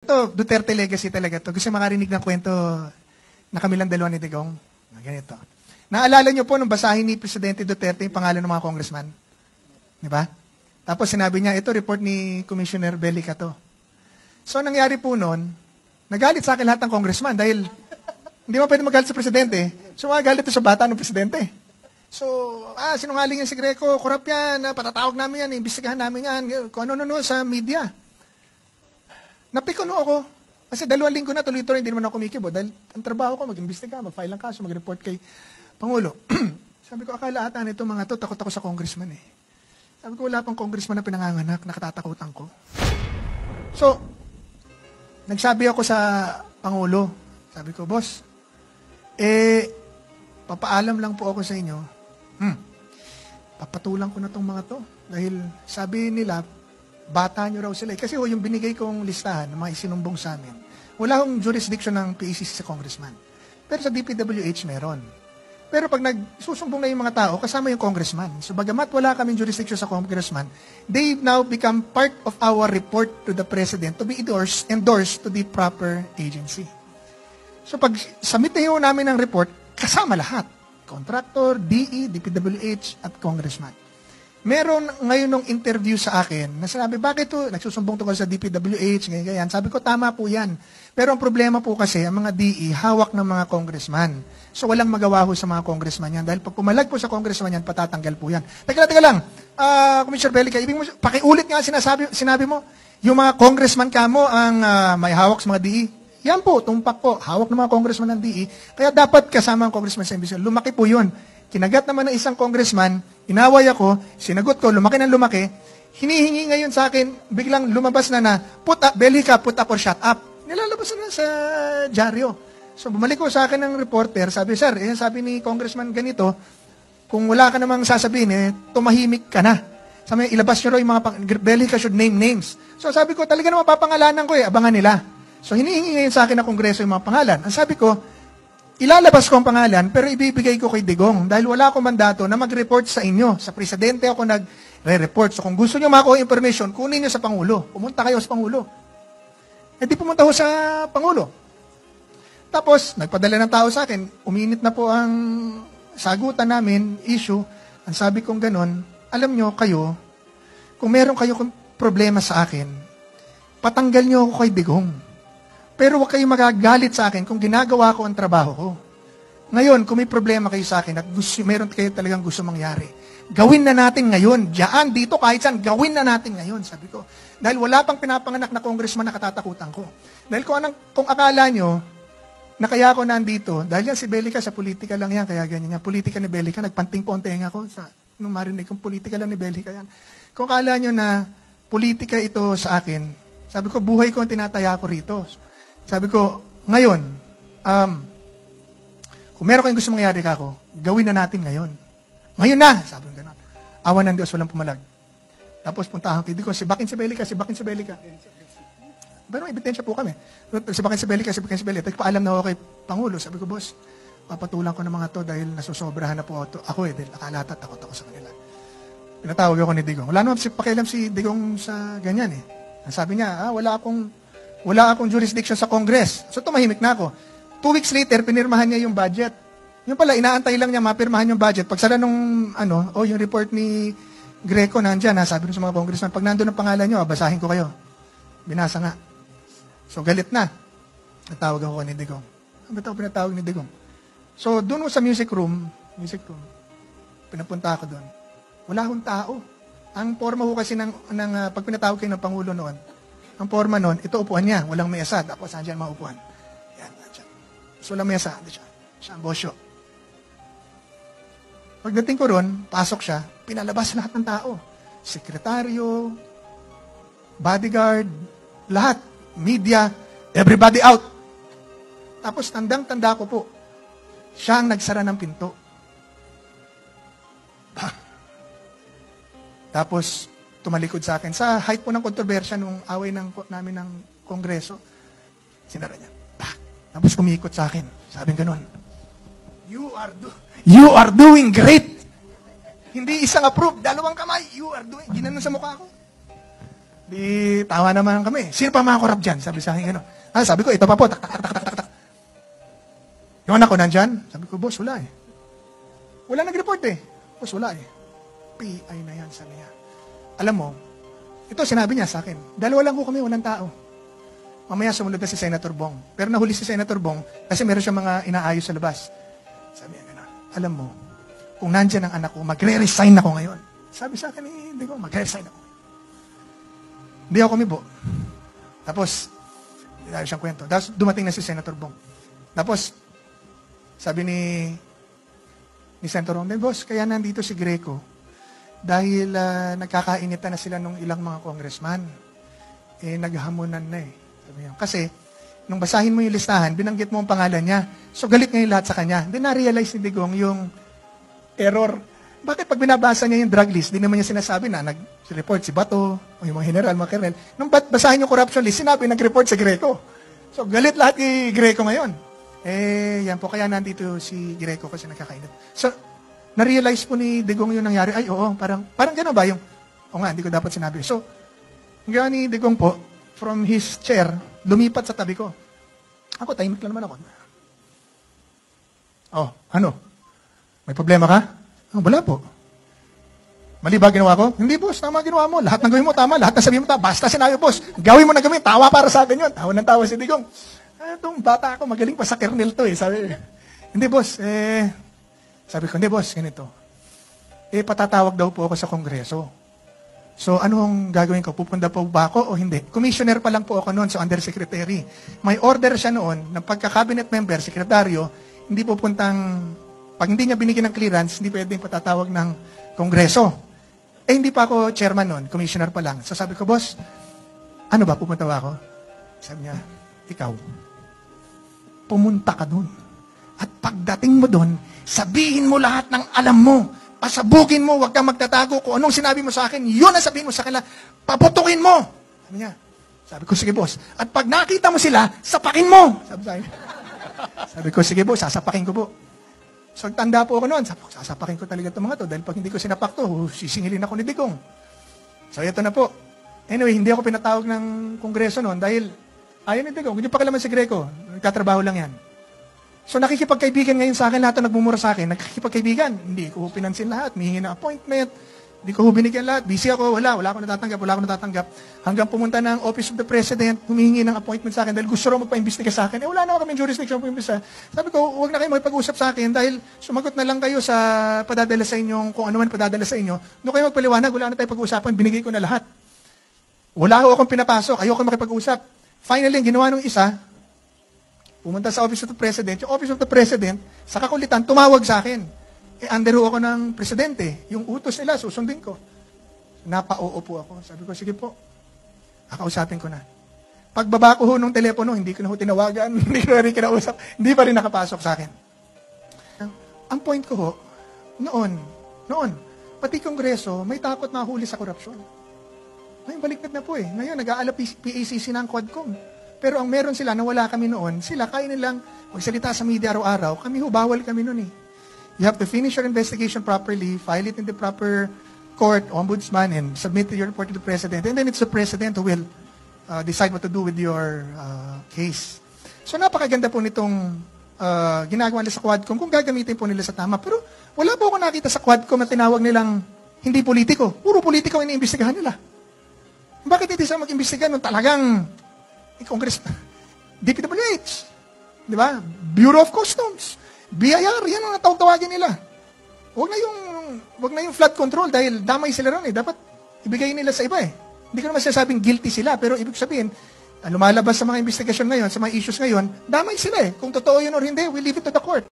Ito, Duterte legacy talaga to. Gusto makarinig ng kwento na kami lang dalawa ni Digong. Ganito. Naalala niyo po nung basahin ni Presidente Duterte yung pangalan ng mga congressman? Di ba? Tapos sinabi niya, ito report ni Commissioner Bellica to. So nangyari po noon, nagalit sa akin lahat ng congressman dahil hindi mo pwede magalit sa Presidente. So magalit sa bata ng Presidente. So, sinungaling yan si Greco, korap yan, patatawag namin yan, imbestigahan namin yan, kung ano-ano sa media. Napikono ako. Kasi 2 linggo na tuloy-tuloy, hindi naman ako kumikibo. Dahil ang trabaho ko, mag-imbestiga, mag-file ng kaso, mag-report kay Pangulo. Sabi ko, akala ata nito mga to, takot ako sa congressman eh. Sabi ko, wala pang congressman na pinanganganak, nakatatakutan ko. So, nagsabi ako sa Pangulo. Sabi ko, boss, papaalam lang po ako sa inyo. Papatulang ko na tong mga to. Dahil sabi nila, bata nyo raw sila. Kasi yung binigay kong listahan ng mga isinumbong sa amin, wala akong jurisdiction ng PACC sa congressman. Pero sa DPWH meron. Pero pag nagsusumbong na yung mga tao, kasama yung congressman. So bagamat wala kaming jurisdiction sa congressman, they now become part of our report to the president to be endorsed to the proper agency. So pag submit na yun namin ng report, kasama lahat. Contractor, DE, DPWH, at congressman. Meron ngayon nung interview sa akin na sinabi, bakit to? Nagsusumbong tungkol sa DPWH, ganyan. Sabi ko, tama po yan. Pero ang problema po kasi, ang mga DE, hawak ng mga congressman. So walang magawa ho sa mga congressman yan. Dahil pag pumalag po sa congressman yan, patatanggal po yan. Teka lang. Commissioner Bellica, ibig mo, pakiulit nga sinabi mo, yung mga congressman kamo ang may hawak sa mga DE. Yan po, tumpak po, hawak ng mga congressman ng DE. Kaya dapat kasama ang congressman sa imbestigasyon. Lumaki po yun. Kinagat naman ng isang congressman, inaway ako, sinagot ko, lumaki ng lumaki, hinihingi ngayon sa akin, biglang lumabas na Bellica, put up or shut up. Nilalabas na sa dyaryo. So bumalik ko sa akin ng reporter, sabi, sir, sabi ni congressman ganito, kung wala ka namang sasabihin, tumahimik ka na. Sabi, ilabas nyo raw yung mga Bellica should name names. So sabi ko, talaga naman papangalanan ko abangan nila. So hinihingi ngayon sa akin ng kongreso yung mga pangalan. Ang sabi ko, ilalabas ko ang pangalan, pero ibibigay ko kay Digong dahil wala akong mandato na mag-report sa inyo. Sa presidente ako nag-report. So kung gusto nyo makuha information, kunin nyo sa Pangulo. Pumunta kayo sa Pangulo. Di pumunta ko sa Pangulo. Tapos, nagpadala ng tao sa akin, uminit na po ang sagutan namin, issue. Ang sabi kong ganon, alam nyo kayo, kung meron kayo problema sa akin, patanggal nyo ako kay Digong. Pero huwag kayong magagalit sa akin kung ginagawa ko ang trabaho ko. Ngayon, kung may problema kayo sa akin at meron kayo talagang gusto mangyari, gawin na natin ngayon. Diyan, dito, kahit saan, gawin na natin ngayon, sabi ko. Dahil wala pang pinapanganak na congressman na katatakutan ko. Dahil kung akala nyo na kaya ako nandito, dahil yan si Bellica, sa politika lang yan, kaya ganyan yan. Politika ni Bellica, nagpanting po ang tenga ko nung marinig kong politika lang ni Bellica yan. Kung akala nyo na politika ito sa akin, sabi ko, buhay ko ang tinataya ko rito. Sabi ko, ngayon, kung meron kayong gusto mangyari ka ako, gawin na natin ngayon. Ngayon na! Sabi ko gano'n. Awan ng Diyos, walang pumalag. Tapos puntahan ko, si Bakin si Bellica. Pero may ebidensya po kami. Si Bakin si Bellica. Paalam na ako kay Pangulo. Sabi ko, boss, papatulang ko ng mga to dahil nasusobrahan na po ako dahil nakalata, takot ako sa kanila. Pinatawag ako ni Digong. Wala naman pakialam si Digong sa ganyan eh. Sabi niya, wala akong jurisdiction sa Congress. So tumahimik na ako. 2 weeks later, pinirmahan niya yung budget. Yung pala, inaantay lang niya mapirmahan yung budget. Pagsala nung, yung report ni Greco nandyan, sabi rin sa mga congressman, pag nandun ang pangalan niyo, basahin ko kayo. Binasa nga. So galit na. Natawag ako ni Digong. Ba't ako pinatawag ni Digong? So doon sa music room, pinapunta ako doon. Wala akong tao. Ang forma ko kasi pag pinatawag kayo ng Pangulo noon, ang forma noon, ito upuan niya, walang mesa. Tapos nandiyan mga upuan. Yan, nandiyan. So walang mesa, siya ang bosyo. Pagdating ko ron, pasok siya, pinalabas lahat ng tao. Sekretaryo, bodyguard, lahat, media, everybody out. Tapos tandang-tanda ko po, siya ang nagsara ng pinto. Tapos, tumalikod sa akin. Sa height po ng kontrobersya nung away namin ng Kongreso, sinara niya. Tapos kumikot sa akin. Sabi ganun, You are doing great. Hindi isang approve, 2 kamay. You are doing, ginanon sa mukha ko. Di, tawa naman kami. Sino pa mga korap dyan? Sabi sa akin, ano. Sabi ko, ito pa po. Tak, tak, tak, tak, tak, tak. Yung anak ko nandyan. Sabi ko, boss, wala eh. Wala nag-report eh. Boss, wala eh. PI na yan, sabi niya. Alam mo, ito sinabi niya sa akin. Dalawa lang ko kami, walang tao. Mamaya sumunod na si Senator Bong. Pero nahuli si Senator Bong kasi meron siya mga inaayos sa labas. Sabi niya gano'n, alam mo, kung nandyan ang anak ko, magre-resign ako ngayon. Sabi sa akin, hindi ko, magre-resign ako. Hindi ako kumibo. Tapos, dahil siyang kwento. Tapos dumating na si Senator Bong. Tapos, sabi ni Senator Bong, boss, kaya nandito si Greco dahil nagkakainitan na sila nung ilang mga congressman. Naghahamunan na eh. Sabi niya, kasi, nung basahin mo yung listahan, binanggit mo ang pangalan niya. So, galit ngayon lahat sa kanya. Then, na-realize ni Digong yung error. Bakit pag binabasa niya yung drug list, di naman niya sinasabi na nag-report si Bato, o yung mga general, mga colonel. Nung basahin yung corruption list, sinabi nag-report si Greco. So, galit lahat kay Greco ngayon. Yan po, kaya nandito si Greco kasi nagkakainit. So, na-realize po ni Digong yung nangyari. Ay, oo, parang gano'n ba yung, hindi ko dapat sinabi. So, hanggang ni Digong po, from his chair, lumipat sa tabi ko. Ako, tahimik lang naman ako. Ano? May problema ka? Wala po. Mali ba ginawa ko? Hindi, boss. Tama ginawa mo. Lahat ng gawin mo, tama. Lahat ng sabihin mo, tama. Basta sinabi, boss. Gawin mo na gawin. Tawa para sa akin yun. Tawa ng tawa si Digong. Itong bata ako, magaling pa sa kernel to eh. Sabi, hindi, boss. Sabi ko, hindi, boss. Ganito. Patatawag daw po ako sa Kongreso. So, anong gagawin ko? Pupunta po ba ako o hindi? Commissioner pa lang po ako noon, so undersecretary. May order siya noon na pagka-cabinet member, sekretaryo, hindi pupuntang, pag hindi niya binigyan ng clearance, hindi pwedeng patatawag ng Kongreso. Hindi pa ako chairman noon, commissioner pa lang. So sabi ko, boss, ano ba, pupunta ba ako? Sabi niya, ikaw, pumunta ka doon. At pagdating mo doon, sabihin mo lahat ng alam mo. Pasabugin mo, huwag kang magtatago. Kung anong sinabi mo sa akin, yun ang sabihin mo sa kanila. Paputukin mo. Sabi niya. Sabi ko, sige boss. At pag nakita mo sila, sapakin mo. Sabi sa akin. Sabi ko, sige boss, sasapakin ko po. So, tanda po ako noon. Sabi ko, sasapakin ko talaga itong mga to. Dahil pag hindi ko sinapak to, sisingilin ako ni Digong. So, ito na po. Anyway, hindi ako pinatawag ng Kongreso noon dahil ayaw ni Digong. Hindi pa kailaman si Greco. Nagkatrabaho lang yan. So nakikipagkaibigan ngayon sa akin, lahat na nagmumura sa akin, nakikipagkaibigan. Hindi ko pinansin lahat, mihingi na appointment, hindi ko binigyan lahat. Busy ako, wala akong natatanggap. Hanggang pumunta ng Office of the President, humihingi ng appointment sa akin dahil gusto raw magpa-imbestiga sa akin. Wala na ako kaming jurisdiction mag-imbestiga. Sabi ko, huwag na kayo magpag-usap sa akin dahil sumagot na lang kayo sa padadala sa inyong, kung ano man padadala sa inyo. Doon kayo magpaliwanag, wala na tayo pag-uusapan, binigay ko na lahat. Wala akong pinapasok, ayoko makipag-usap. Finally, ginawa nung isa, pumunta sa Office of the President. Yung Office of the President, sa kakulitan, tumawag sa akin. Under ako ng Presidente. Yung utos nila, susundin ko. Napa-oo po ako. Sabi ko, sige po. Kakausapin ko na. Pagbaba ko ho nung telepono, hindi ko na ho tinawagan, hindi ko na rin kinausap, hindi pa rin nakapasok sa akin. Ang point ko ho, noon, pati Kongreso, may takot na huli sa korupsyon. Ngayon, baliktad na po eh. Ngayon, nag-aalap PACC ng Quadcom. Pero ang meron sila na wala kami noon, sila kaya nilang magsalita sa media araw-araw, kami bawal kami noon eh. You have to finish your investigation properly, file it in the proper court, ombudsman, and submit your report to the President. And then it's the President who will decide what to do with your case. So napakaganda po nitong ginagawa nila sa Quadcom kung gagamitin po nila sa tama. Pero wala po ako nakita sa Quadcom na tinawag nilang hindi politiko. Puro politiko ang iniimbestigahan nila. Bakit hindi sila mag-imbestigahan nung talagang Congress, DPWH, di ba? Bureau of Customs, BIR, yan ang tawag-tawagin nila. Huwag na yung flood control dahil damay sila ron eh. Dapat ibigay nila sa iba eh. Hindi ko naman sinasabing guilty sila, pero ibig sabihin, lumalabas sa mga investigasyon ngayon, sa mga issues ngayon, damay sila eh. Kung totoo yun or hindi, we leave it to the court.